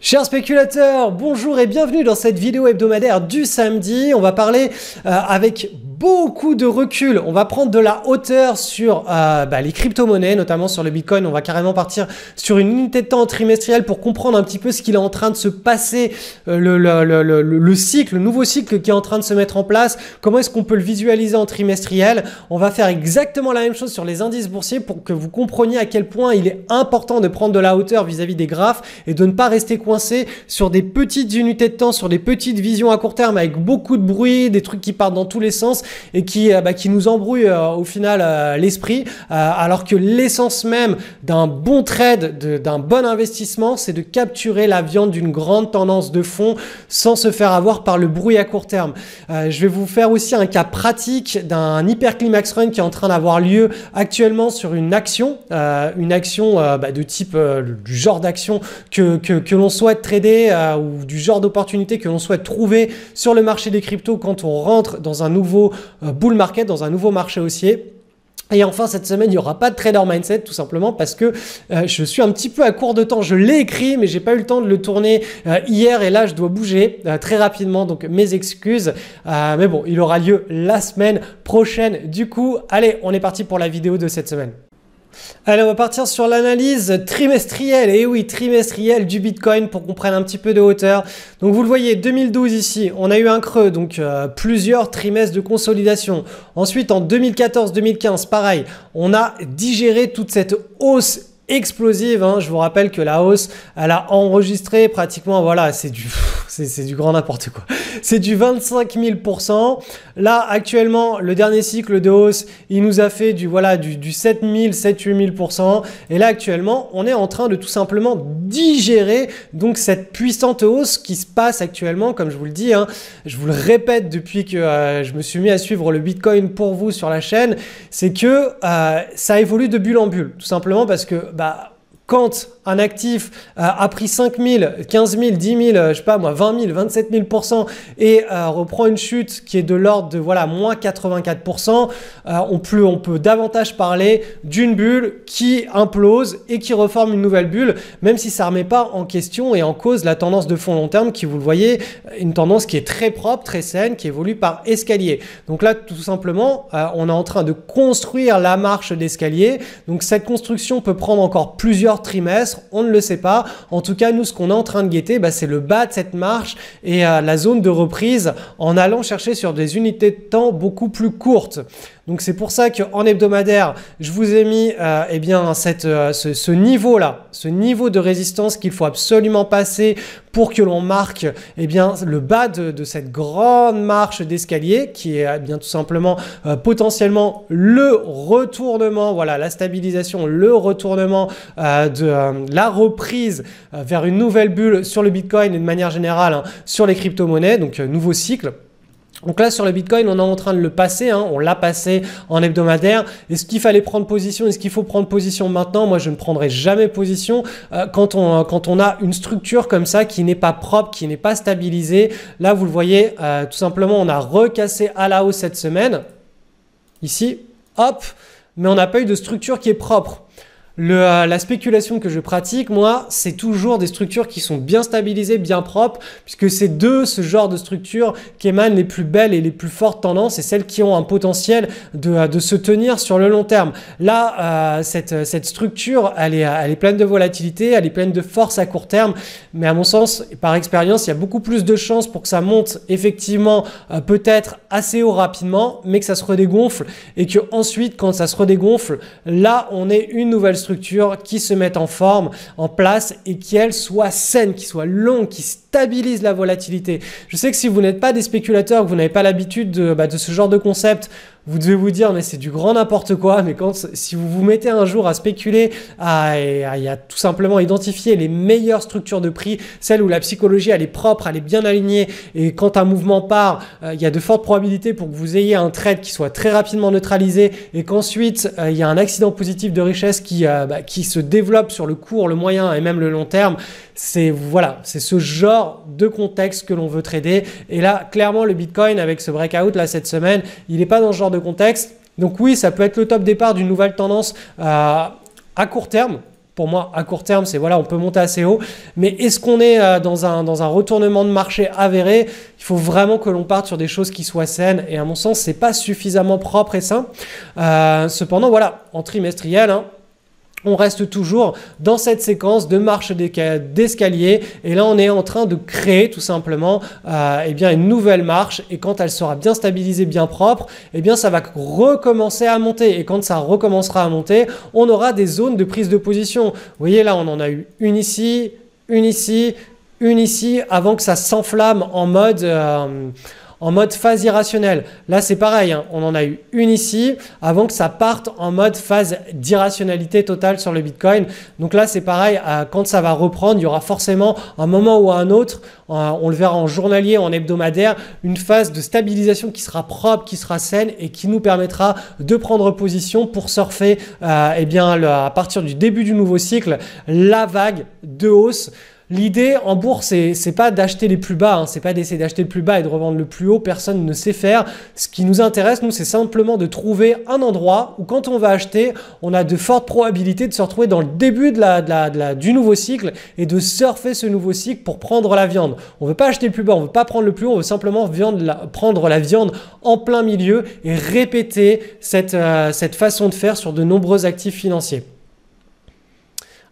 Chers spéculateurs, bonjour et bienvenue dans cette vidéo hebdomadaire du samedi. On va parler avec beaucoup de recul. On va prendre de la hauteur sur les crypto-monnaies, notamment sur le Bitcoin. On va carrément partir sur une unité de temps trimestrielle pour comprendre un petit peu ce qu'il est en train de se passer, le cycle, le nouveau cycle qui est en train de se mettre en place. Comment est-ce qu'on peut le visualiser en trimestriel? On va faire exactement la même chose sur les indices boursiers pour que vous compreniez à quel point il est important de prendre de la hauteur vis-à-vis des graphes et de ne pas rester coincé sur des petites unités de temps, sur des petites visions à court terme avec beaucoup de bruit, des trucs qui partent dans tous les sens et qui nous embrouillent au final l'esprit, alors que l'essence même d'un bon trade, d'un bon investissement, c'est de capturer la viande d'une grande tendance de fond sans se faire avoir par le bruit à court terme. Je vais vous faire aussi un cas pratique d'un hyperclimax run qui est en train d'avoir lieu actuellement sur une action de type du genre d'action que l'on souhaite trader ou du genre d'opportunité que l'on souhaite trouver sur le marché des cryptos quand on rentre dans un nouveau bull market, dans un nouveau marché haussier. Et enfin, cette semaine, il n'y aura pas de trader mindset, tout simplement parce que je suis un petit peu à court de temps. Je l'ai écrit, mais j'ai pas eu le temps de le tourner hier et là, je dois bouger très rapidement. Donc, mes excuses. Mais bon, il aura lieu la semaine prochaine. Du coup, allez, on est parti pour la vidéo de cette semaine. Allez, on va partir sur l'analyse trimestrielle, et oui, trimestrielle du Bitcoin pour qu'on prenne un petit peu de hauteur. Donc vous le voyez, 2012 ici, on a eu un creux, donc plusieurs trimestres de consolidation. Ensuite, en 2014-2015, pareil, on a digéré toute cette hausse explosive, hein. Je vous rappelle que la hausse, elle a enregistré pratiquement, voilà, c'est du grand n'importe quoi. C'est du 25 000%. Là, actuellement, le dernier cycle de hausse, il nous a fait du 7 000, 7 8 000%. Et là, actuellement, on est en train de tout simplement digérer donc cette puissante hausse qui se passe actuellement, comme je vous le dis, hein. Je vous le répète depuis que je me suis mis à suivre le Bitcoin pour vous sur la chaîne, c'est que ça évolue de bulle en bulle, tout simplement parce que quand un actif a pris 5 000, 15 000, 10 000, je sais pas moi, 20 000, 27 000% et reprend une chute qui est de l'ordre de moins 84%, on peut davantage parler d'une bulle qui implose et qui reforme une nouvelle bulle, même si ça ne remet pas en question et en cause la tendance de fond long terme qui, vous le voyez, une tendance qui est très propre, très saine, qui évolue par escalier. Donc là, tout simplement, on est en train de construire la marche d'escalier. Donc cette construction peut prendre encore plusieurs trimestres, on ne le sait pas. En tout cas, nous, ce qu'on est en train de guetter, c'est le bas de cette marche et la zone de reprise en allant chercher sur des unités de temps beaucoup plus courtes. Donc c'est pour ça qu'en hebdomadaire, je vous ai mis ce niveau-là, ce niveau de résistance qu'il faut absolument passer pour que l'on marque le bas de cette grande marche d'escalier qui est tout simplement potentiellement le retournement, voilà, la stabilisation, le retournement de la reprise vers une nouvelle bulle sur le Bitcoin et de manière générale sur les crypto-monnaies, donc nouveau cycle. Donc là, sur le Bitcoin, on est en train de le passer, hein, on l'a passé en hebdomadaire. Est-ce qu'il fallait prendre position? Est-ce qu'il faut prendre position maintenant? Moi, je ne prendrai jamais position quand on a une structure comme ça qui n'est pas propre, qui n'est pas stabilisée. Là, vous le voyez, tout simplement, on a recassé à la hausse cette semaine. Ici, hop, mais on n'a pas eu de structure qui est propre. La spéculation que je pratique, moi, c'est toujours des structures qui sont bien stabilisées, bien propres, puisque c'est de ce genre de structures qu'émanent les plus belles et les plus fortes tendances et celles qui ont un potentiel de se tenir sur le long terme. Là, cette structure, elle est pleine de volatilité, elle est pleine de force à court terme, mais à mon sens, par expérience, il y a beaucoup plus de chances pour que ça monte effectivement peut-être assez haut rapidement, mais que ça se redégonfle et que ensuite, quand ça se redégonfle, là, on est une nouvelle structure qui se mettent en forme, en place et qui, elles, soient saines, qui soient longues, qui stabilisent la volatilité. Je sais que si vous n'êtes pas des spéculateurs, que vous n'avez pas l'habitude de ce genre de concept, vous devez vous dire mais c'est du grand n'importe quoi, mais si vous vous mettez un jour à spéculer, à tout simplement identifier les meilleures structures de prix, celles où la psychologie elle est propre, elle est bien alignée et quand un mouvement part, il y a de fortes probabilités pour que vous ayez un trade qui soit très rapidement neutralisé et qu'ensuite il y a un accident positif de richesse qui se développe sur le court, le moyen et même le long terme. C'est ce genre de contexte que l'on veut trader. Et là, clairement, le Bitcoin avec ce breakout là cette semaine, il n'est pas dans ce genre de contexte. Donc oui, ça peut être le top départ d'une nouvelle tendance à court terme. pour moi, à court terme, c'est voilà, on peut monter assez haut. Mais est-ce qu'on est dans un retournement de marché avéré? Il faut vraiment que l'on parte sur des choses qui soient saines. Et à mon sens, c'est pas suffisamment propre et sain. Cependant, voilà, en trimestriel, hein, on reste toujours dans cette séquence de marche d'escalier et là on est en train de créer tout simplement eh bien une nouvelle marche et quand elle sera bien stabilisée, bien propre, eh bien ça va recommencer à monter et quand ça recommencera à monter, on aura des zones de prise de position. Vous voyez là on en a eu une ici, une ici, une ici avant que ça s'enflamme en mode phase irrationnelle. Là, c'est pareil, hein, on en a eu une ici avant que ça parte en mode phase d'irrationalité totale sur le Bitcoin. Donc là, c'est pareil, quand ça va reprendre, il y aura forcément un moment ou un autre, on le verra en journalier, en hebdomadaire, une phase de stabilisation qui sera propre, qui sera saine et qui nous permettra de prendre position pour surfer eh bien, à partir du début du nouveau cycle, la vague de hausse. L'idée en bourse, c'est pas d'acheter les plus bas, hein, c'est pas d'essayer d'acheter le plus bas et de revendre le plus haut, personne ne sait faire. Ce qui nous intéresse, nous, c'est simplement de trouver un endroit où quand on va acheter, on a de fortes probabilités de se retrouver dans le début du nouveau cycle et de surfer ce nouveau cycle pour prendre la viande. On ne veut pas acheter le plus bas, on ne veut pas prendre le plus haut, on veut simplement prendre la viande en plein milieu et répéter cette façon de faire sur de nombreux actifs financiers.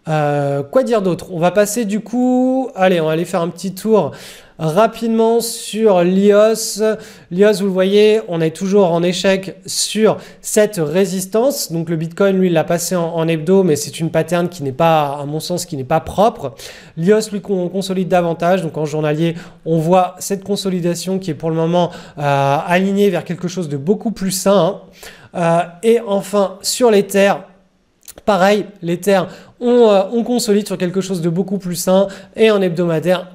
Quoi dire d'autre? On va passer du coup, allez, on va aller faire un petit tour rapidement sur l'IOS. L'IOS, vous le voyez, on est toujours en échec sur cette résistance. Donc le Bitcoin, lui, il l'a passé en hebdo, mais c'est une pattern qui n'est pas, à mon sens, qui n'est pas propre. L'IOS, lui, consolide davantage. Donc en journalier, on voit cette consolidation qui est pour le moment alignée vers quelque chose de beaucoup plus sain. Et enfin, sur l'Ether, pareil, l'Ether, on consolide sur quelque chose de beaucoup plus sain et en hebdomadaire,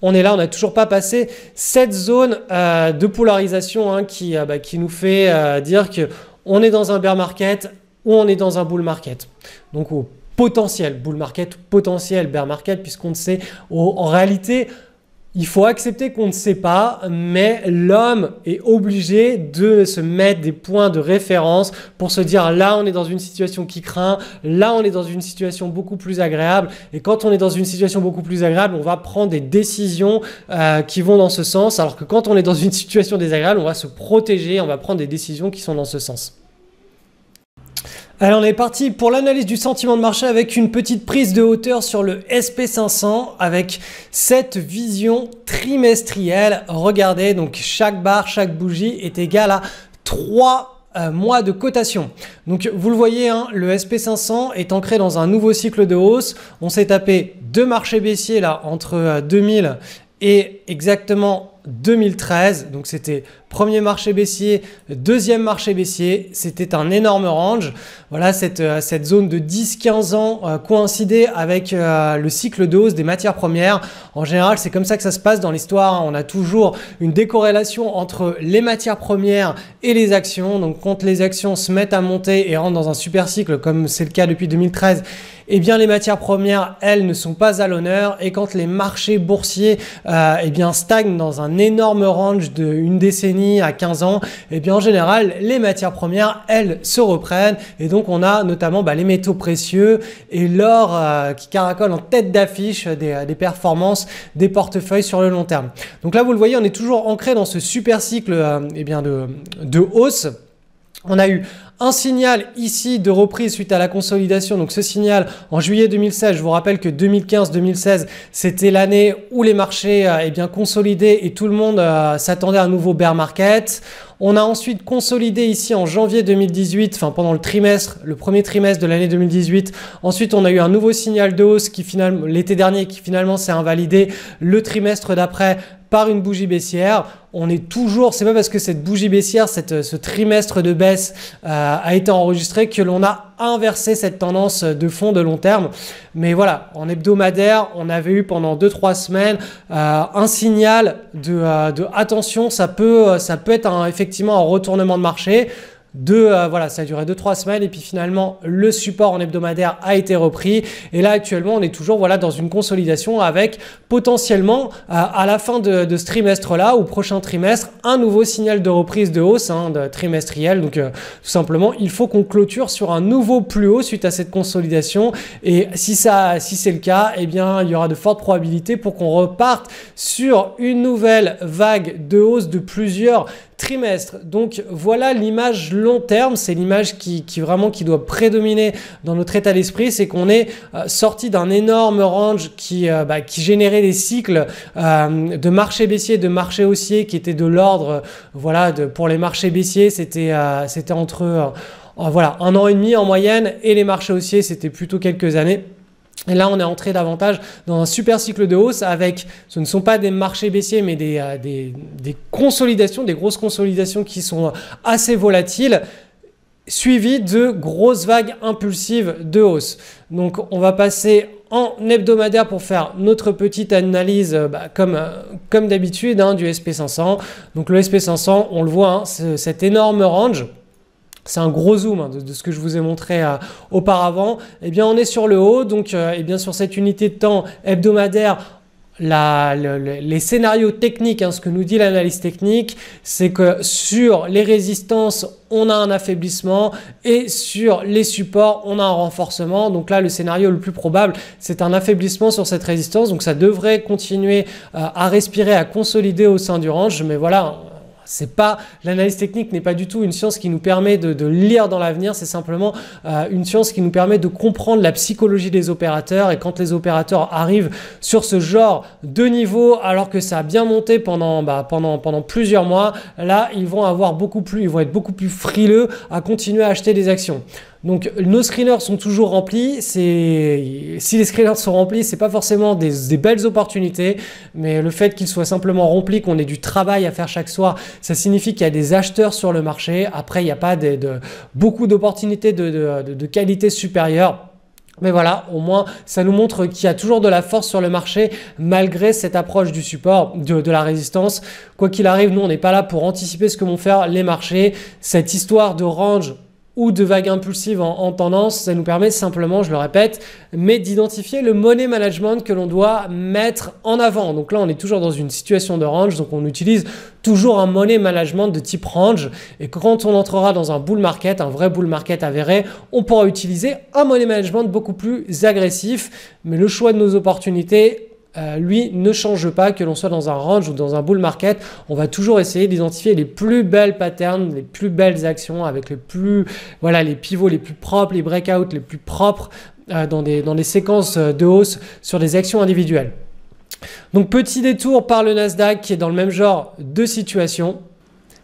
on est là, on n'a toujours pas passé cette zone de polarisation hein, qui nous fait dire qu'on est dans un bear market ou on est dans un bull market. Donc au potentiel bull market, potentiel bear market, puisqu'on ne sait en réalité... Il faut accepter qu'on ne sait pas, mais l'homme est obligé de se mettre des points de référence pour se dire là on est dans une situation qui craint, là on est dans une situation beaucoup plus agréable et quand on est dans une situation beaucoup plus agréable, on va prendre des décisions qui vont dans ce sens alors que quand on est dans une situation désagréable, on va se protéger, on va prendre des décisions qui sont dans ce sens. Alors on est parti pour l'analyse du sentiment de marché avec une petite prise de hauteur sur le SP500 avec cette vision trimestrielle. Regardez, donc chaque barre, chaque bougie est égale à 3 mois de cotation. Donc vous le voyez, hein, le SP500 est ancré dans un nouveau cycle de hausse. On s'est tapé 2 marchés baissiers là entre 2000 et exactement 2013, donc c'était premier marché baissier, deuxième marché baissier, c'était un énorme range. Voilà, cette zone de 10-15 ans coïncidait avec le cycle de hausse des matières premières. En général, c'est comme ça que ça se passe dans l'histoire. On a toujours une décorrélation entre les matières premières et les actions. Donc quand les actions se mettent à monter et rentrent dans un super cycle, comme c'est le cas depuis 2013, eh bien les matières premières, elles, ne sont pas à l'honneur. Et quand les marchés boursiers eh bien, stagnent dans un énorme range d'une décennie à 15 ans, et bien en général, les matières premières, elles se reprennent. Et donc, on a notamment les métaux précieux et l'or qui caracole en tête d'affiche des performances des portefeuilles sur le long terme. Donc là, vous le voyez, on est toujours ancré dans ce super cycle eh bien de hausse. On a eu un signal ici de reprise suite à la consolidation. Donc ce signal en juillet 2016, je vous rappelle que 2015-2016, c'était l'année où les marchés eh bien consolidaient et tout le monde s'attendait à un nouveau bear market. On a ensuite consolidé ici en janvier 2018, enfin pendant le premier trimestre de l'année 2018. Ensuite, on a eu un nouveau signal de hausse qui finalement l'été dernier qui finalement s'est invalidé le trimestre d'après par une bougie baissière. On est toujours, c'est pas parce que cette bougie baissière, ce trimestre de baisse a été enregistré que l'on a inversé cette tendance de fond de long terme. Mais voilà, en hebdomadaire, on avait eu pendant 2-3 semaines un signal de attention, ça peut être effectivement un retournement de marché. voilà, ça a duré 2-3 semaines et puis finalement le support en hebdomadaire a été repris et là actuellement on est toujours voilà dans une consolidation avec potentiellement à la fin de ce trimestre là ou prochain trimestre un nouveau signal de reprise de hausse de trimestriel. Donc tout simplement il faut qu'on clôture sur un nouveau plus haut suite à cette consolidation et si c'est le cas, eh bien il y aura de fortes probabilités pour qu'on reparte sur une nouvelle vague de hausse de plusieurs trimestres. Donc voilà l'image long terme, c'est l'image qui doit prédominer dans notre état d'esprit, c'est qu'on est sorti d'un énorme range qui générait des cycles de marché baissier, de marché haussier qui étaient de l'ordre, voilà, pour les marchés baissiers, c'était entre voilà, 1 an et demi en moyenne et les marchés haussiers, c'était plutôt quelques années. Et là, on est entré davantage dans un super cycle de hausse avec, ce ne sont pas des marchés baissiers, mais des consolidations, des grosses consolidations qui sont assez volatiles, suivies de grosses vagues impulsives de hausse. Donc, on va passer en hebdomadaire pour faire notre petite analyse comme d'habitude du SP500. Donc, le SP500, on le voit, cet énorme range. C'est un gros zoom de ce que je vous ai montré auparavant. Eh bien, on est sur le haut. Donc, eh bien, sur cette unité de temps hebdomadaire, les scénarios techniques, ce que nous dit l'analyse technique, c'est que sur les résistances, on a un affaiblissement et sur les supports, on a un renforcement. Donc là, le scénario le plus probable, c'est un affaiblissement sur cette résistance. Donc, ça devrait continuer à respirer, à consolider au sein du range. Mais voilà, l'analyse technique n'est pas du tout une science qui nous permet de lire dans l'avenir, c'est simplement une science qui nous permet de comprendre la psychologie des opérateurs. Et quand les opérateurs arrivent sur ce genre de niveau, alors que ça a bien monté pendant plusieurs mois, là, ils vont être beaucoup plus frileux à continuer à acheter des actions. Donc nos screeners sont toujours remplis. Si les screeners sont remplis, c'est pas forcément des belles opportunités, mais le fait qu'ils soient simplement remplis, qu'on ait du travail à faire chaque soir, ça signifie qu'il y a des acheteurs sur le marché. Après, il n'y a pas beaucoup d'opportunités de qualité supérieure. Mais voilà, au moins, ça nous montre qu'il y a toujours de la force sur le marché malgré cette approche du support, de la résistance. Quoi qu'il arrive, nous, on n'est pas là pour anticiper ce que vont faire les marchés. Cette histoire de range ou de vagues impulsives en tendance, ça nous permet simplement, je le répète, mais d'identifier le money management que l'on doit mettre en avant. Donc là, on est toujours dans une situation de range, donc on utilise toujours un money management de type range. Et quand on entrera dans un bull market, un vrai bull market avéré, on pourra utiliser un money management beaucoup plus agressif. Mais le choix de nos opportunités, lui, ne change pas, que l'on soit dans un range ou dans un bull market. On va toujours essayer d'identifier les plus belles patterns, les plus belles actions avec les pivots les plus propres, les breakouts les plus propres dans des séquences de hausse sur des actions individuelles. Donc petit détour par le Nasdaq qui est dans le même genre de situation.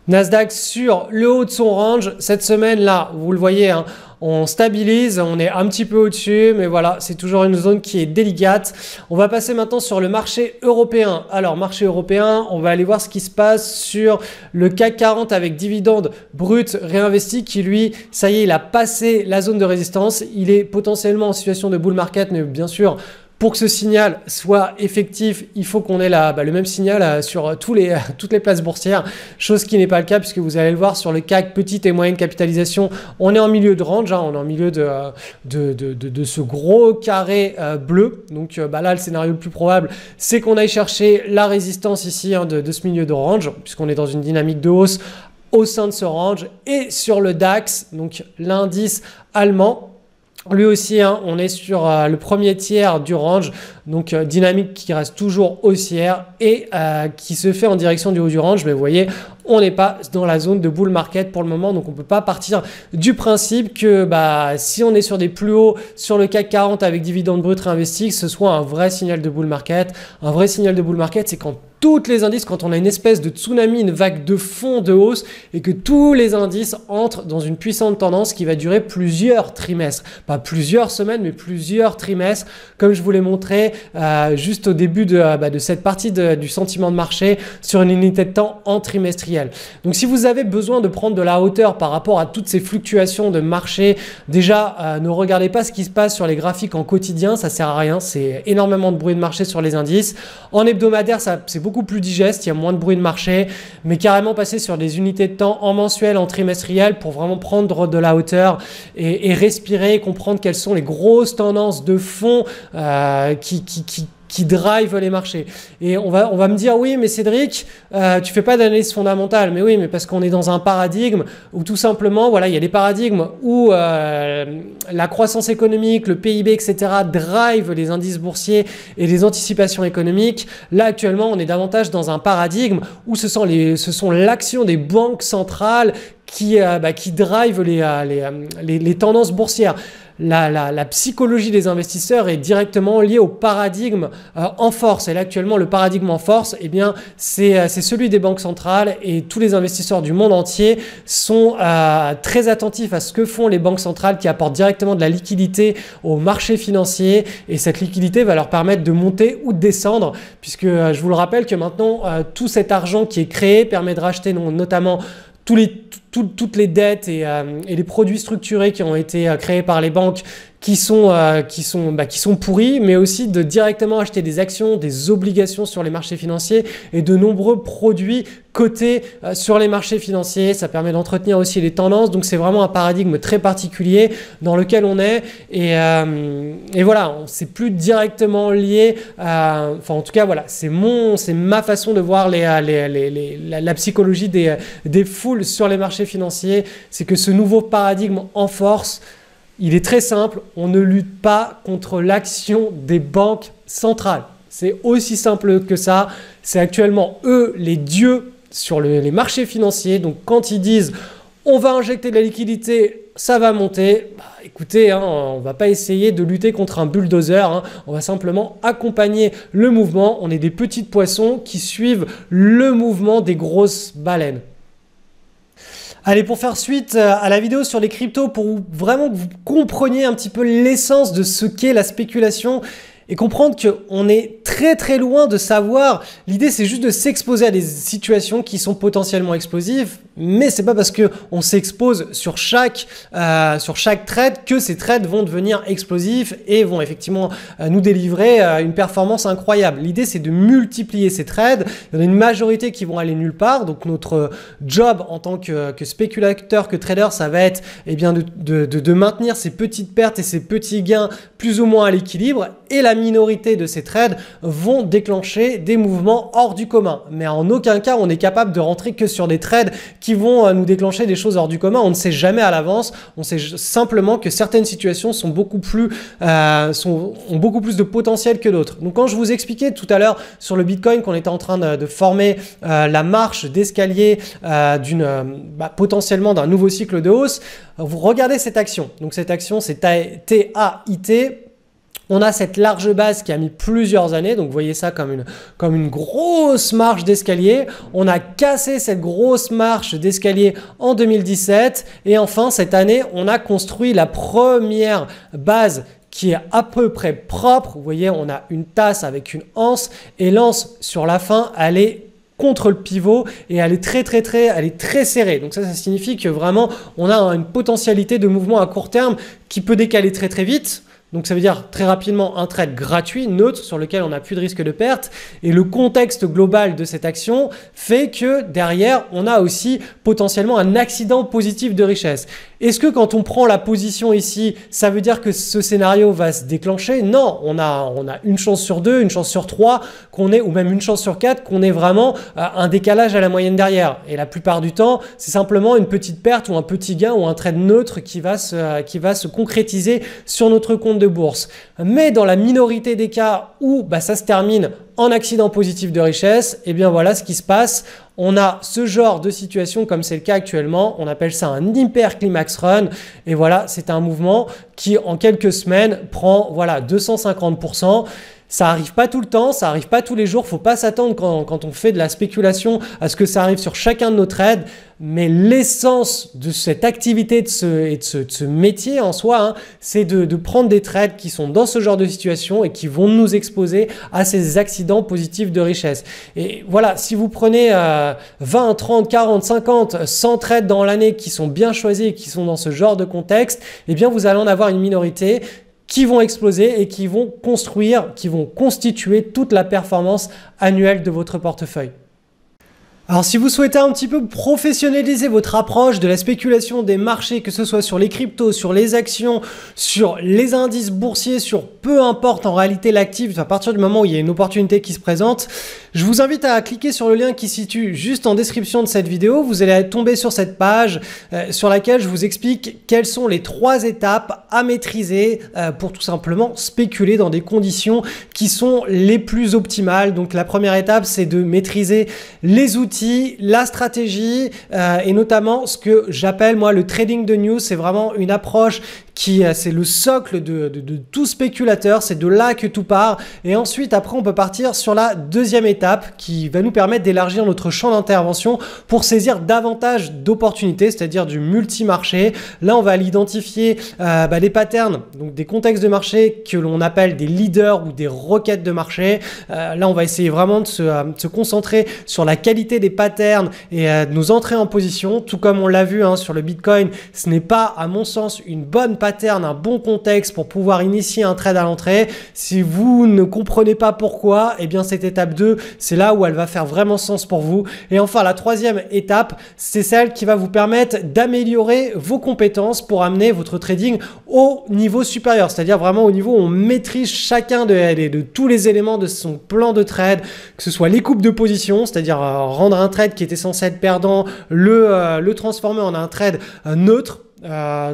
Nasdaq sur le haut de son range. Cette semaine là, vous le voyez, on stabilise, on est un petit peu au-dessus, mais voilà, c'est toujours une zone qui est délicate. On va passer maintenant sur le marché européen. Alors, marché européen, on va aller voir ce qui se passe sur le CAC 40 avec dividende brut réinvesti qui, lui, ça y est, il a passé la zone de résistance. Il est potentiellement en situation de bull market, mais bien sûr, pour que ce signal soit effectif, il faut qu'on ait le même signal sur toutes les places boursières, chose qui n'est pas le cas puisque vous allez le voir sur le CAC petite et moyenne capitalisation, on est en milieu de range, on est en milieu de ce gros carré bleu. Donc là, le scénario le plus probable, c'est qu'on aille chercher la résistance ici de ce milieu de range puisqu'on est dans une dynamique de hausse au sein de ce range. Et sur le DAX, donc l'indice allemand, lui aussi, on est sur le premier tiers du range, donc dynamique qui reste toujours haussière et qui se fait en direction du haut du range. Mais vous voyez, on n'est pas dans la zone de bull market pour le moment, donc on ne peut pas partir du principe que si on est sur des plus hauts sur le CAC 40 avec dividende brut réinvesti, que ce soit un vrai signal de bull market. Un vrai signal de bull market, c'est quand toutes les indices, quand on a une espèce de tsunami, une vague de fond de hausse et que tous les indices entrent dans une puissante tendance qui va durer plusieurs trimestres. Pas plusieurs semaines, mais plusieurs trimestres. Comme je vous l'ai montré, juste au début de cette partie du sentiment de marché sur une unité de temps en trimestriel. Donc si vous avez besoin de prendre de la hauteur par rapport à toutes ces fluctuations de marché, déjà ne regardez pas ce qui se passe sur les graphiques en quotidien, ça sert à rien, c'est énormément de bruit de marché sur les indices. En hebdomadaire, c'est beaucoup plus digeste, il y a moins de bruit de marché, mais carrément passer sur des unités de temps en mensuel, en trimestriel pour vraiment prendre de la hauteur et respirer, comprendre quelles sont les grosses tendances de fond qui drive les marchés. Et on va me dire, oui, mais Cédric, tu fais pas d'analyse fondamentale. Mais oui, mais parce qu'on est dans un paradigme où tout simplement, voilà, il y a des paradigmes où la croissance économique, le PIB, etc. drive les indices boursiers et les anticipations économiques. Là, actuellement, on est davantage dans un paradigme où ce sont l'action des banques centrales qui drive les tendances boursières. La psychologie des investisseurs est directement liée au paradigme en force. Et là, actuellement, le paradigme en force, eh bien, c'est celui des banques centrales et tous les investisseurs du monde entier sont très attentifs à ce que font les banques centrales qui apportent directement de la liquidité aux marchés financiers. Et cette liquidité va leur permettre de monter ou de descendre, puisque je vous le rappelle que maintenant, tout cet argent qui est créé permet de racheter notamment toutes les dettes et les produits structurés qui ont été créés par les banques qui sont pourris, mais aussi de directement acheter des actions, des obligations sur les marchés financiers et de nombreux produits cotés sur les marchés financiers. Ça permet d'entretenir aussi les tendances. Donc, c'est vraiment un paradigme très particulier dans lequel on est. Et voilà, c'est plus directement lié enfin, en tout cas, voilà, c'est ma façon de voir la psychologie des foules sur les marchés financiers. C'est que ce nouveau paradigme en force, il est très simple, on ne lutte pas contre l'action des banques centrales. C'est aussi simple que ça. C'est actuellement eux les dieux sur les marchés financiers. Donc quand ils disent on va injecter de la liquidité, ça va monter, écoutez, on ne va pas essayer de lutter contre un bulldozer. On va simplement accompagner le mouvement. On est des petits poissons qui suivent le mouvement des grosses baleines. Allez, pour faire suite à la vidéo sur les cryptos, pour vraiment que vous compreniez un petit peu l'essence de ce qu'est la spéculation et comprendre qu'on est très très loin de savoir. L'idée, c'est juste de s'exposer à des situations qui sont potentiellement explosives, mais c'est pas parce qu'on s'expose sur chaque trade que ces trades vont devenir explosifs et vont effectivement nous délivrer une performance incroyable. L'idée, c'est de multiplier ces trades. Il y en a une majorité qui vont aller nulle part. Donc notre job en tant que spéculateur, que trader, ça va être de maintenir ces petites pertes et ces petits gains plus ou moins à l'équilibre. Et la minorité de ces trades vont déclencher des mouvements hors du commun. Mais en aucun cas, on est capable de rentrer que sur des trades qui vont nous déclencher des choses hors du commun. On ne sait jamais à l'avance. On sait simplement que certaines situations ont beaucoup plus de potentiel que d'autres. Donc quand je vous expliquais tout à l'heure sur le Bitcoin qu'on était en train de former la marche d'escalier potentiellement d'un nouveau cycle de hausse, vous regardez cette action. Donc cette action, c'est TAIT. On a cette large base qui a mis plusieurs années, donc vous voyez ça comme une grosse marche d'escalier. On a cassé cette grosse marche d'escalier en 2017 et enfin cette année, on a construit la première base qui est à peu près propre. Vous voyez, on a une tasse avec une anse et l'anse sur la fin, elle est contre le pivot et elle est très serrée. Donc ça signifie que vraiment, on a une potentialité de mouvement à court terme qui peut décaler très vite. Donc ça veut dire très rapidement un trade gratuit, neutre, sur lequel on n'a plus de risque de perte. Et le contexte global de cette action fait que derrière, on a aussi potentiellement un accident positif de richesse. Est-ce que quand on prend la position ici, ça veut dire que ce scénario va se déclencher? Non, on a une chance sur 2, une chance sur 3, ou même une chance sur 4, qu'on ait vraiment un décalage à la moyenne derrière. Et la plupart du temps, c'est simplement une petite perte ou un petit gain ou un trade neutre qui va se concrétiser sur notre compte de bourse. Mais dans la minorité des cas où ça se termine en accident positif de richesse, et bien voilà ce qui se passe. On a ce genre de situation comme c'est le cas actuellement. On appelle ça un hyper climax run. Et voilà, c'est un mouvement qui en quelques semaines prend 250%. Ça arrive pas tout le temps, ça arrive pas tous les jours. Faut pas s'attendre quand on fait de la spéculation à ce que ça arrive sur chacun de nos trades. Mais l'essence de cette activité, de ce métier en soi, hein, c'est de prendre des trades qui sont dans ce genre de situation et qui vont nous exposer à ces accidents positifs de richesse. Et voilà, si vous prenez 20, 30, 40, 50, 100 trades dans l'année qui sont bien choisis et qui sont dans ce genre de contexte, eh bien vous allez en avoir une minorité qui vont exploser et qui vont constituer toute la performance annuelle de votre portefeuille. Alors si vous souhaitez un petit peu professionnaliser votre approche de la spéculation des marchés, que ce soit sur les cryptos, sur les actions, sur les indices boursiers, sur peu importe en réalité l'actif, à partir du moment où il y a une opportunité qui se présente, je vous invite à cliquer sur le lien qui se situe juste en description de cette vidéo. Vous allez tomber sur cette page sur laquelle je vous explique quelles sont les 3 étapes à maîtriser pour tout simplement spéculer dans des conditions qui sont les plus optimales. Donc la première étape, c'est de maîtriser les outils, la stratégie et notamment ce que j'appelle moi le trading de news. C'est vraiment une approche qui c'est le socle de tout spéculateur, c'est de là que tout part. Et ensuite après on peut partir sur la deuxième étape qui va nous permettre d'élargir notre champ d'intervention pour saisir davantage d'opportunités, c'est-à-dire du multi-marché. Là on va aller identifier des patterns, donc des contextes de marché que l'on appelle des leaders ou des requêtes de marché. Là on va essayer vraiment de se concentrer sur la qualité des patterns et de nos entrées en position, tout comme on l'a vu hein, sur le Bitcoin. Ce n'est pas à mon sens une bonne pattern, un bon contexte pour pouvoir initier un trade à l'entrée. Si vous ne comprenez pas pourquoi, eh bien cette étape 2, c'est là où elle va faire vraiment sens pour vous. Et enfin, la troisième étape, c'est celle qui va vous permettre d'améliorer vos compétences pour amener votre trading au niveau supérieur, c'est-à-dire vraiment au niveau où on maîtrise chacun de tous les éléments de son plan de trade, que ce soit les coupes de position, c'est-à-dire rendre un trade qui était censé être perdant, le transformer en un trade neutre,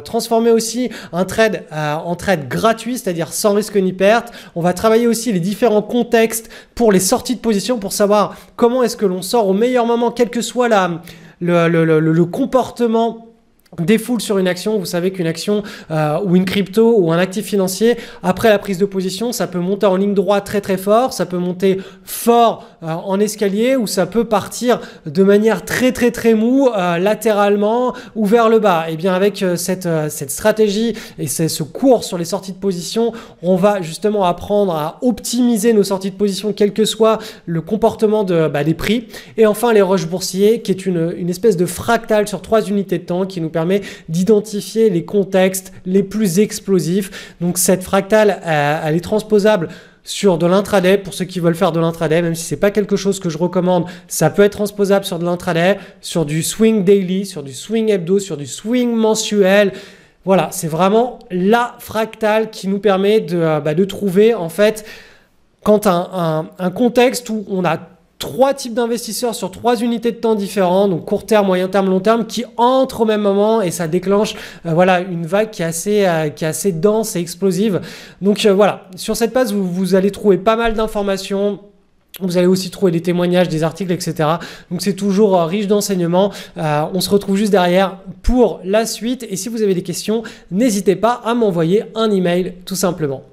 transformer aussi un trade en trade gratuit, c'est-à-dire sans risque ni perte. On va travailler aussi les différents contextes pour les sorties de position pour savoir comment est-ce que l'on sort au meilleur moment, quel que soit le comportement des foules sur une action. Vous savez qu'une action ou une crypto ou un actif financier, après la prise de position, ça peut monter en ligne droite très très fort, ça peut monter fort en escalier ou ça peut partir de manière très très très mou latéralement ou vers le bas. Et bien avec cette stratégie et ce cours sur les sorties de position, on va justement apprendre à optimiser nos sorties de position quel que soit le comportement des prix. Et enfin les rushs boursiers qui est une espèce de fractale sur 3 unités de temps qui nous permet d'identifier les contextes les plus explosifs. Donc cette fractale, elle est transposable sur de l'intraday pour ceux qui veulent faire de l'intraday, même si c'est pas quelque chose que je recommande, ça peut être transposable sur de l'intraday, sur du swing daily, sur du swing hebdo, sur du swing mensuel. Voilà, c'est vraiment la fractale qui nous permet de trouver en fait quand un contexte où on a 3 types d'investisseurs sur 3 unités de temps différents, donc court terme, moyen terme, long terme, qui entrent au même moment et ça déclenche une vague qui est assez dense et explosive. Donc voilà, sur cette page, vous allez trouver pas mal d'informations. Vous allez aussi trouver des témoignages, des articles, etc. Donc c'est toujours riche d'enseignements. On se retrouve juste derrière pour la suite. Et si vous avez des questions, n'hésitez pas à m'envoyer un email tout simplement.